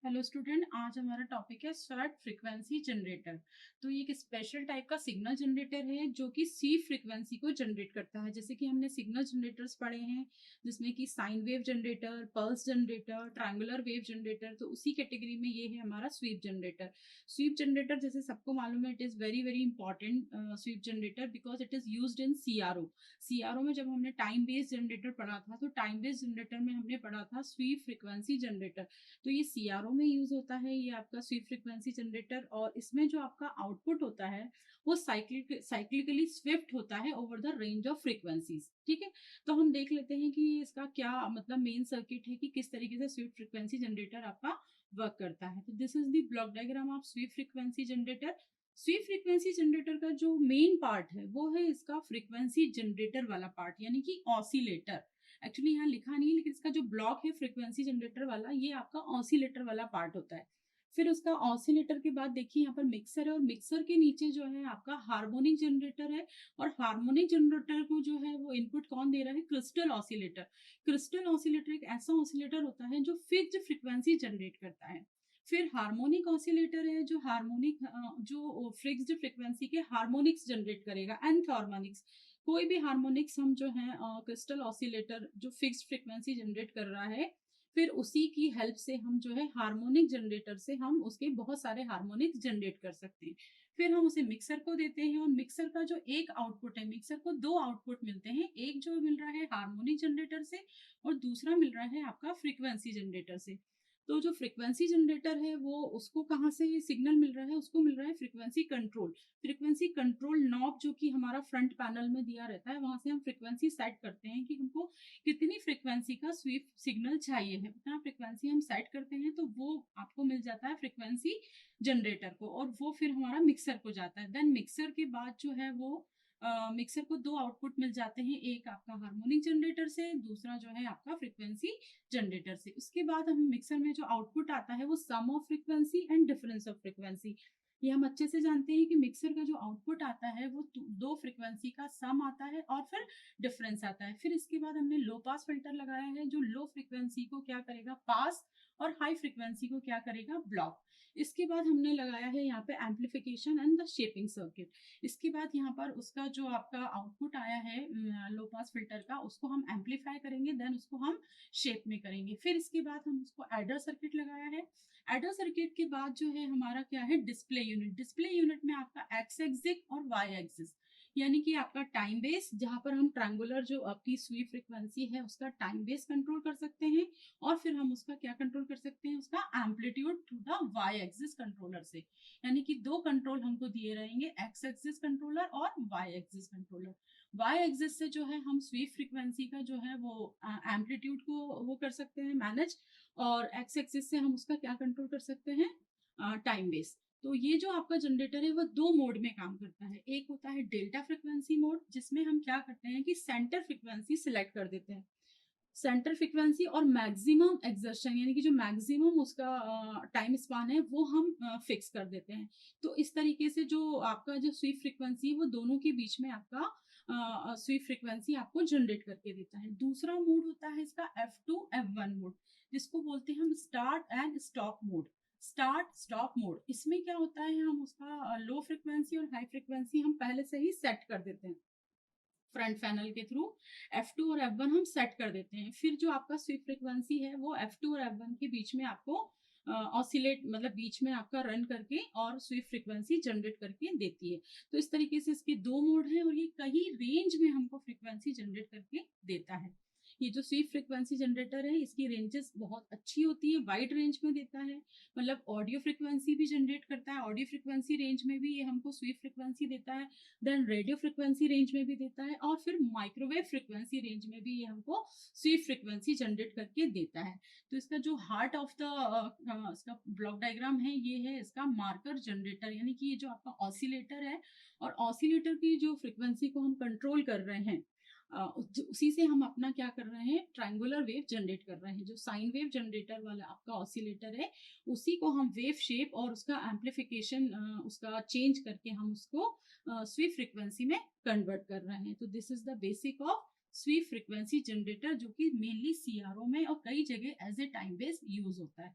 Hello student, आज हमारा topic है स्वेट फ्रीक्वेंसी जनरेटर। तो ये एक स्पेशल टाइप का सिग्नल जनरेटर है जो कि सी फ्रीक्वेंसी को जनरेट करता है। जैसे कि हमने सिग्नल जनरेटर्स पढ़े हैं जिसमें कि sine wave generator, pulse generator, triangular wave generator, तो उसी कैटेगरी में ये है हमारा स्वीप जनरेटर। स्वीप जनरेटर जैसे सबको मालूम है, it is very very important sweep generator because it is used in CRO. CRO में जब हमने टाइम बेस्ड जनरेटर पढ़ा था तो टाइम बेस्ड जनरेटर में हमने पढ़ा था स्वीप फ्रीक्वेंसी जनरेटर। तो ये सीआरओ में यूज होता है, ये आपका स्वीप फ्रीक्वेंसी जनरेटर। और इसमें जो आपका आउटपुट होता है वो साइक्लिकली स्विफ्ट होता है over the range of frequencies. ठीक है, तो हम देख लेते हैं कि इसका क्या मतलब मेन सर्किट है कि किस तरीके से स्वीप फ्रीक्वेंसी जनरेटर आपका वर्क करता है। तो this is the block diagram of sweep frequency generator. Sweep frequency generator का जो मेन पार्ट है वो है इसका फ्रीक्वेंसी जनरेटर वाला पार्ट, यानी कि ऑसिलेटर। एक्चुअली यहाँ लिखा नहीं है लेकिन इसका जो ब्लॉक है फ्रीक्वेंसी जनरेटर वाला, ये आपका ऑसिलेटर वाला पार्ट होता है। फिर उसका ऑसिलेटर के बाद देखिए यहाँ पर मिक्सर है, और मिक्सर के नीचे जो है आपका हार्मोनिक जनरेटर है। और हार्मोनिक जनरेटर को जो है वो इनपुट कौन दे रहा है? Crystal oscillator. क्रिस्टल ऑसिलेटर एक ऐसा ऑसिलेटर होता है जो फिक्स्ड फ्रीक्वेंसी जनरेट करता है। फिर हार्मोनिक ऑसिलेटर है जो हार्मोनिक जो फिक्स्ड फ्रीक्वेंसी के हार्मोनिक्स जनरेट करेगा, एंड हार्मोनिक्स। कोई भी हार्मोनिक्स हम जो है क्रिस्टल ऑसिलेटर जो फिक्स्ड फ्रीक्वेंसी जनरेट कर रहा है, फिर उसी की हेल्प से हम जो है हार्मोनिक जनरेटर से हम उसके बहुत सारे हार्मोनिक्स जनरेट कर सकते हैं। फिर हम उसे मिक्सर को देते हैं, और मिक्सर का जो एक आउटपुट है, मिक्सर को दो आउटपुट मिलते हैं, एक जो मिल रहा है हार्मोनिक जनरेटर से और दूसरा मिल रहा है आपका फ्रीक्वेंसी जनरेटर से। तो जो फ्रीक्वेंसी जनरेटर है वो उसको कहाँ से सिग्नल मिल रहा है? उसको मिल रहा है frequency control. Frequency control knob जो कि हमारा फ्रंट पैनल में दिया रहता है, वहां से हम फ्रीक्वेंसी सेट करते हैं कि हमको कितनी फ्रीक्वेंसी का स्वीप सिग्नल चाहिए है, उतना फ्रीक्वेंसी हम सेट करते हैं तो वो आपको मिल जाता है फ्रीक्वेंसी जनरेटर को, और वो फिर हमारा मिक्सर को जाता है। देन मिक्सर के बाद जो है वो मिक्सर को दो आउटपुट मिल जाते हैं, एक आपका हार्मोनिक जनरेटर से, दूसरा जो है आपका फ्रीक्वेंसी जनरेटर से। उसके बाद हम मिक्सर में जो आउटपुट आता है वो sum of frequency and difference of frequency. ये हम अच्छे से जानते हैं कि मिक्सर का जो आउटपुट आता है वो दो फ्रीक्वेंसी का सम आता है और फिर डिफरेंस आता है। फिर इसके बाद हमने लो पास फिल्टर लगाया है जो लो फ्रीक्वेंसी को क्या करेगा? पास, और हाई फ्रीक्वेंसी को क्या करेगा? ब्लॉक। इसके बाद हमने लगाया है यहाँ पे amplification and the shaping circuit. इसके बाद यहाँ पर उसका जो आपका आउटपुट आया है लो पास फिल्टर का, उसको हम एम्पलीफाई करेंगे, देन उसको हम शेप में करेंगे। फिर इसके बाद हम उसको एडर सर्किट लगाया है। एडर सर्किट के बाद जो है हमारा क्या है? Display unit. डिस्प्ले यूनिट में आपका एक्स एक्सिस और वाई एक्सिस, यानी कि आपका टाइम बेस, जहां पर हम ट्रायंगुलर जो आपकी स्वीप फ्रीक्वेंसी है उसका टाइम बेस कंट्रोल कर सकते हैं, और फिर हम उसका क्या कंट्रोल कर सकते हैं? उसका amplitude through the Y axis controller से। यानी कि दो कंट्रोल हमको दिए रहेंगे, एक्स एक्सिस कंट्रोलर और Y axis controller. Y axis से जो है हम स्वीप फ्रीक्वेंसी का जो है वो एम्पलीट्यूड को वो कर सकते हैं मैनेज, और एक्स एक्सिस से हम उसका क्या कंट्रोल कर सकते हैं? Time base. तो ये जो आपका जनरेटर है वो दो मोड में काम करता है। एक होता है डेल्टा फ्रीक्वेंसी मोड, जिसमें हम क्या करते हैं कि सेंटर फ्रीक्वेंसी सिलेक्ट कर देते हैं। सेंटर फ्रीक्वेंसी और मैक्सिमम एक्सर्शन, यानी कि जो मैक्सिमम उसका टाइम स्पान है वो हम फिक्स कर देते हैं। तो इस तरीके से जो आपका जो स्वीप फ्रीक्वेंसी है वो दोनों के बीच में आपका स्वीप फ्रीक्वेंसी आपको जनरेट करके देता है। दूसरा मोड होता है इसका F2 F1 मोड, जिसको बोलते हैं हम start and stop mode. Start stop mode, इसमें क्या होता है, हम उसका लो फ्रीक्वेंसी और हाई फ्रीक्वेंसी हम पहले से ही सेट कर देते हैं फ्रंट पैनल के थ्रू। F2 और F1 हम सेट कर देते हैं। फिर जो आपका स्वीप फ्रीक्वेंसी है वो F2 और F1 के बीच में आपको ऑसिलेट, मतलब बीच में आपका रन करके और स्वीप फ्रीक्वेंसी जनरेट करके देती है। तो इस तरीके से इसके दो मोड हैं, और ये कई रेंज में हमको फ्रीक्वेंसी जनरेट करके देता है। ये जो स्वीप फ्रीक्वेंसी जनरेटर है इसकी रेंजेस बहुत अच्छी होती है, वाइड रेंज में देता है। मतलब ऑडियो फ्रीक्वेंसी भी जनरेट करता है, ऑडियो फ्रीक्वेंसी रेंज में भी ये हमको स्वीप फ्रीक्वेंसी देता है। देन रेडियो फ्रीक्वेंसी रेंज में भी देता है, और फिर माइक्रोवेव फ्रीक्वेंसी रेंज में भी ये हमको स्वीप फ्रीक्वेंसी जनरेट करके देता है। तो इसका जो हार्ट ऑफ द इसका ब्लॉक डायग्राम है, ये है इसका मार्कर जनरेटर, यानी कि ये जो आपका ऑसिलेटर है, और ऑसिलेटर की जो फ्रीक्वेंसी को हम कंट्रोल कर रहे हैं, उसी से हम अपना क्या कर रहे हैं? ट्रायंगुलर वेव जनरेट कर रहे हैं। जो साइन वेव जनरेटर वाला आपका ऑसिलेटर है, उसी को हम वेव शेप और उसका एम्पलीफिकेशन उसका चेंज करके हम उसको स्वीप फ्रीक्वेंसी में कन्वर्ट कर रहे हैं। तो this is the basic of sweep frequency generator, जो कि मेनली सीआरओ में और कई जगह as a time base use होता है।